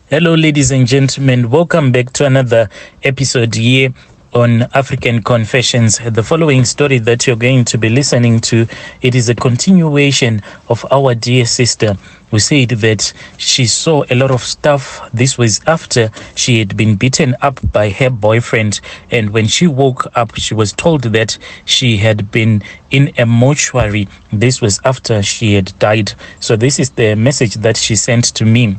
Hello, ladies and gentlemen. Welcome back to another episode here on African Confessions. The following story that you're going to be listening to, it is a continuation of our dear sister who said that she saw a lot of stuff. This was after she had been beaten up by her boyfriend, and when she woke up, she was told that she had been in a mortuary. This was after she had died. So this is the message that she sent to me.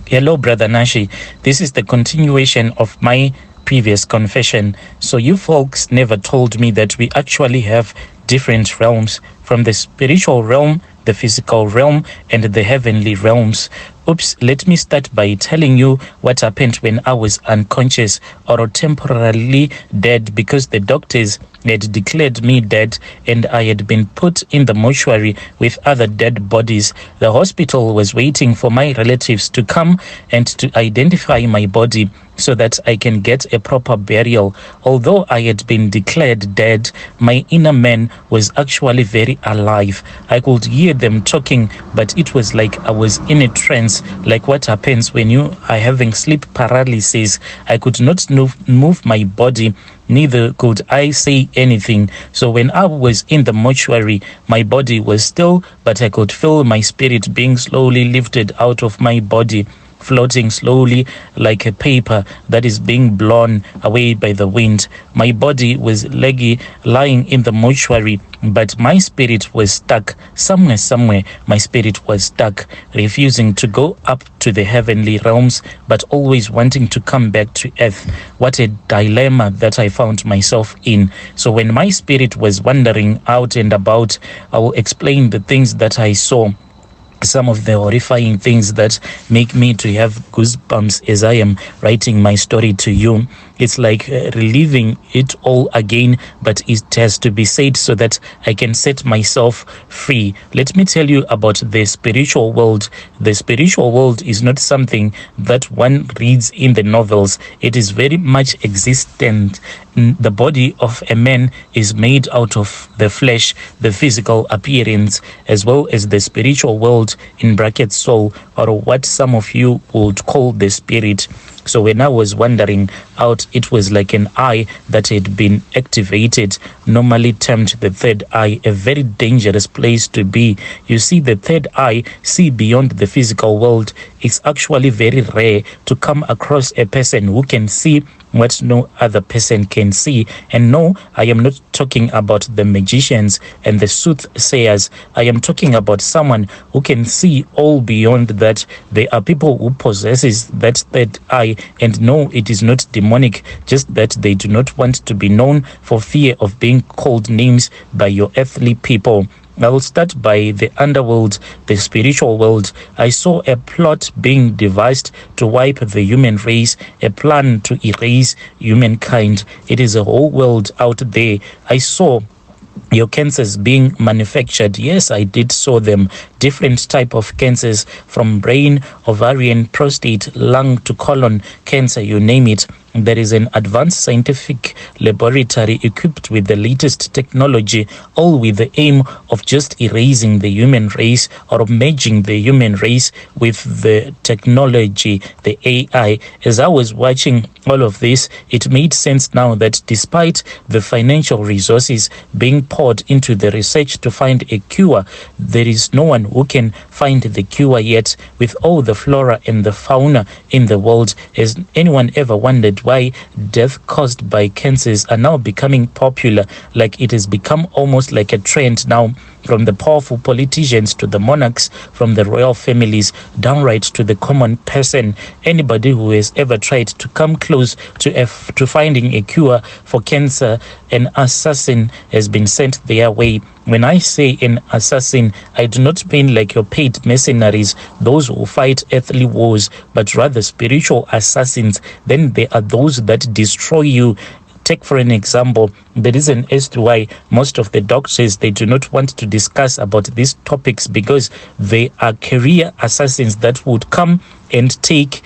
Hello, Brother Nashi. This is the continuation of my previous confession. So you folks never told me that we actually have different realms, from the spiritual realm, the physical realm, and the heavenly realms. Oops, let me start by telling you what happened when I was unconscious or temporarily dead, because the doctors had declared me dead and I had been put in the mortuary with other dead bodies. The hospital was waiting for my relatives to come and to identify my body so that I can get a proper burial. Although I had been declared dead, my inner man was actually very alive. I could hear them talking, but it was like I was in a trance, like what happens when you are having sleep paralysis. I could not move my body, neither could I say anything. So when I was in the mortuary, my body was still, but I could feel my spirit being slowly lifted out of my body, floating slowly like a paper that is being blown away by the wind. My body was leggy, lying in the mortuary, but my spirit was stuck. Somewhere, my spirit was stuck, refusing to go up to the heavenly realms, but always wanting to come back to earth. What a dilemma that I found myself in. So when my spirit was wandering out and about, I will explain the things that I saw, some of the horrifying things that make me to have goosebumps as I am writing my story to you. It's like reliving it all again, but it has to be said so that I can set myself free. Let me tell you about the spiritual world. The spiritual world is not something that one reads in the novels. It is very much existent. The body of a man is made out of the flesh, the physical appearance, as well as the spiritual world, in brackets soul, or what some of you would call the spirit. So when I was wandering out, it was like an eye that had been activated, normally termed the third eye, a very dangerous place to be. You see, the third eye see beyond the physical world. It's actually very rare to come across a person who can see what no other person can see. And no, I am not talking about the magicians and the soothsayers. I am talking about someone who can see all beyond that. There are people who possesses that third eye, and no, it is not demonic, just that they do not want to be known for fear of being called names by your earthly people. I will start by the underworld, the spiritual world. I saw a plot being devised to wipe the human race, a plan to erase humankind. It is a whole world out there. I saw your cancers being manufactured. Yes, I did saw them. Different type of cancers, from brain, ovarian, prostate, lung to colon cancer, you name it. There is an advanced scientific laboratory equipped with the latest technology, all with the aim of just erasing the human race, or merging the human race with the technology, the AI. As I was watching all of this, it made sense now that despite the financial resources being poured into the research to find a cure, there is no one who can find the cure yet. With all the flora and the fauna in the world, has anyone ever wondered why death caused by cancers are now becoming popular? Like, it has become almost like a trend now, from the powerful politicians to the monarchs, from the royal families downright to the common person. Anybody who has ever tried to come close to finding a cure for cancer, an assassin has been sent their way. When I say an assassin, I do not mean like your paid mercenaries, those who fight earthly wars, but rather spiritual assassins. Then there are those that destroy you. Take for an example, the reason as to why most of the doctors, they do not want to discuss about these topics, because they are career assassins that would come and take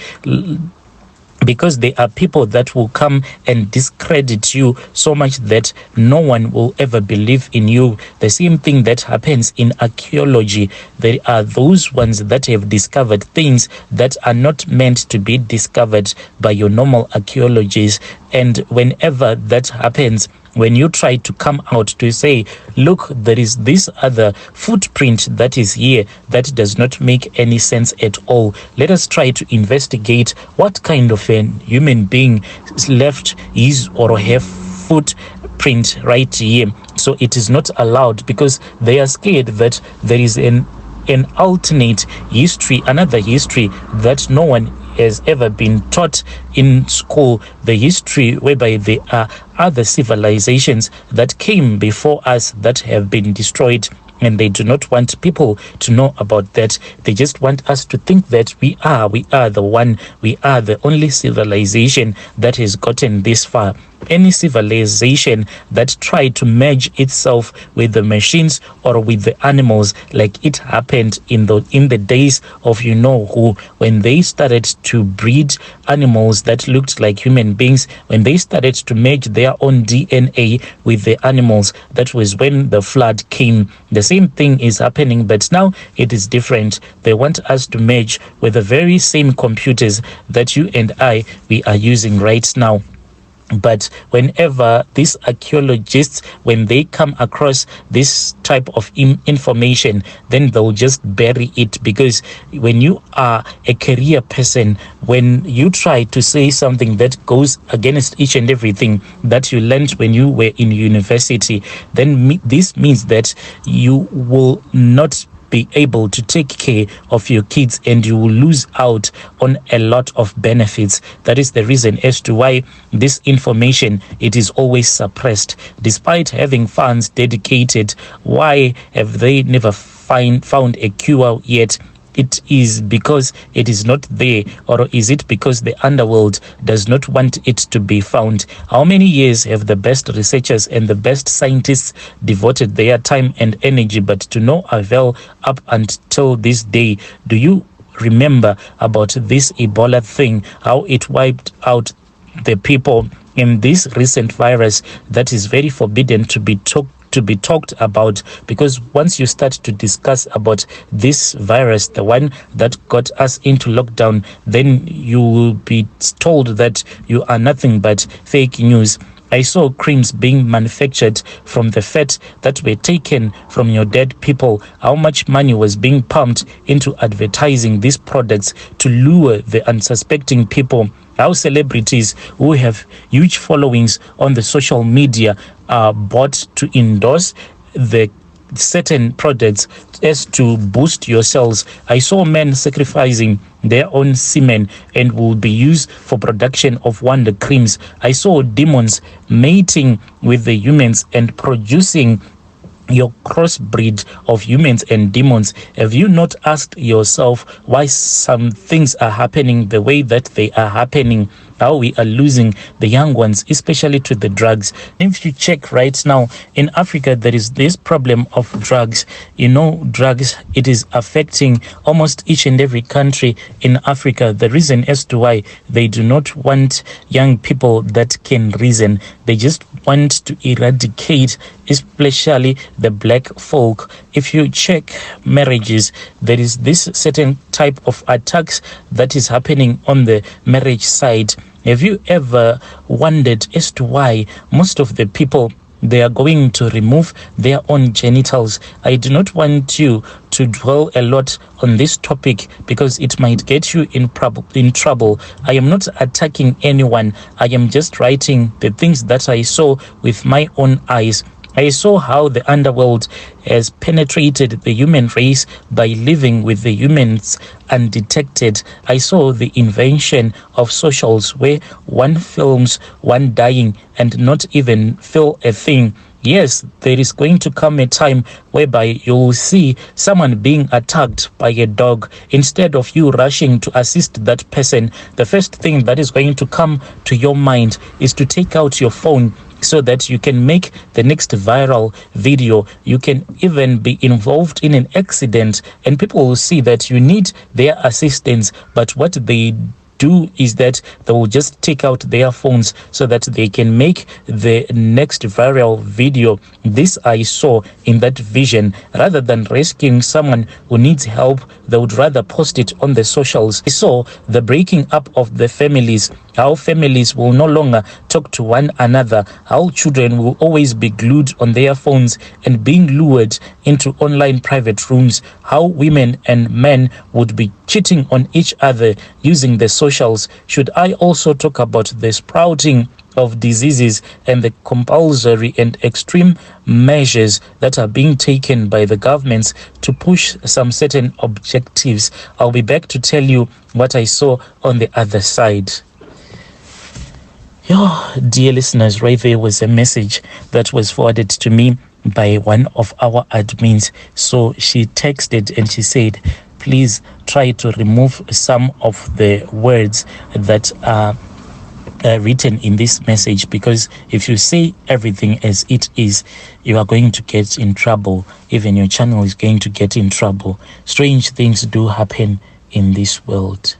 because there are people that will come and discredit you so much that no one will ever believe in you. The same thing that happens in archaeology. There are those ones that have discovered things that are not meant to be discovered by your normal archaeologists. And whenever that happens, when you try to come out to say, look, there is this other footprint that is here that does not make any sense at all. Let us try to investigate what kind of a human being left his or her footprint right here. So it is not allowed because they are scared that there is an alternate history, another history that no one has ever been taught in school, the history whereby there are other civilizations that came before us that have been destroyed, and they do not want people to know about that. They just want us to think that we are the only civilization that has gotten this far. Any civilization that tried to merge itself with the machines or with the animals, like it happened in the days of you know who, when they started to breed animals that looked like human beings, when they started to merge their own DNA with the animals, that was when the flood came. The same thing is happening, but now it is different. They want us to merge with the very same computers that you and we are using right now. But whenever these archaeologists, when they come across this type of information, then they'll just bury it, because when you are a career person, when you try to say something that goes against each and everything that you learned when you were in university, then this means that you will not be able to take care of your kids, and you will lose out on a lot of benefits. That is the reason as to why this information, it is always suppressed. Despite having funds dedicated, why have they never found a cure yet? It is because it is not there, or is it because the underworld does not want it to be found? How many years have the best researchers and the best scientists devoted their time and energy, but to no avail up until this day? Do you remember about this Ebola thing, how it wiped out the people in this recent virus that is very forbidden to be talked about? Because once you start to discuss about this virus, the one that got us into lockdown, then you will be told that you are nothing but fake news. I saw creams being manufactured from the fat that were taken from your dead people. How much money was being pumped into advertising these products to lure the unsuspecting people? How celebrities who have huge followings on the social media are bought to endorse the certain products as to boost your sales. I saw men sacrificing their own semen and will be used for production of wonder creams. I saw demons mating with the humans and producing your crossbreed of humans and demons. Have you not asked yourself why some things are happening the way that they are happening? How we are losing the young ones, especially to the drugs. If you check right now in Africa, there is this problem of drugs. You know, drugs, it is affecting almost each and every country in Africa. The reason as to why they do not want young people that can reason, they just want to eradicate especially the black folk. If you check marriages, there is this certain type of attacks that is happening on the marriage side. Have you ever wondered as to why most of the people, they are going to remove their own genitals? I do not want you to dwell a lot on this topic because it might get you in trouble. I am not attacking anyone. I am just writing the things that I saw with my own eyes. I saw how the underworld has penetrated the human race by living with the humans undetected. I saw the invention of socials where one films one dying and not even feel a thing. Yes, there is going to come a time whereby you'll see someone being attacked by a dog. Instead of you rushing to assist that person, the first thing that is going to come to your mind is to take out your phone so that you can make the next viral video. You can even be involved in an accident and people will see that you need their assistance, but what they do is that they will just take out their phones so that they can make the next viral video. This I saw in that vision. Rather than rescuing someone who needs help, they would rather post it on the socials. I saw the breaking up of the families, how families will no longer talk to one another, how children will always be glued on their phones and being lured into online private rooms, how women and men would be cheating on each other using the socials. Should I also talk about the sprouting of diseases and the compulsory and extreme measures that are being taken by the governments to push some certain objectives? I'll be back to tell you what I saw on the other side. Dear listeners, right there was a message that was forwarded to me by one of our admins. So she texted and she said, please try to remove some of the words that are written in this message, because if you say everything as it is, you are going to get in trouble. Even your channel is going to get in trouble. Strange things do happen in this world.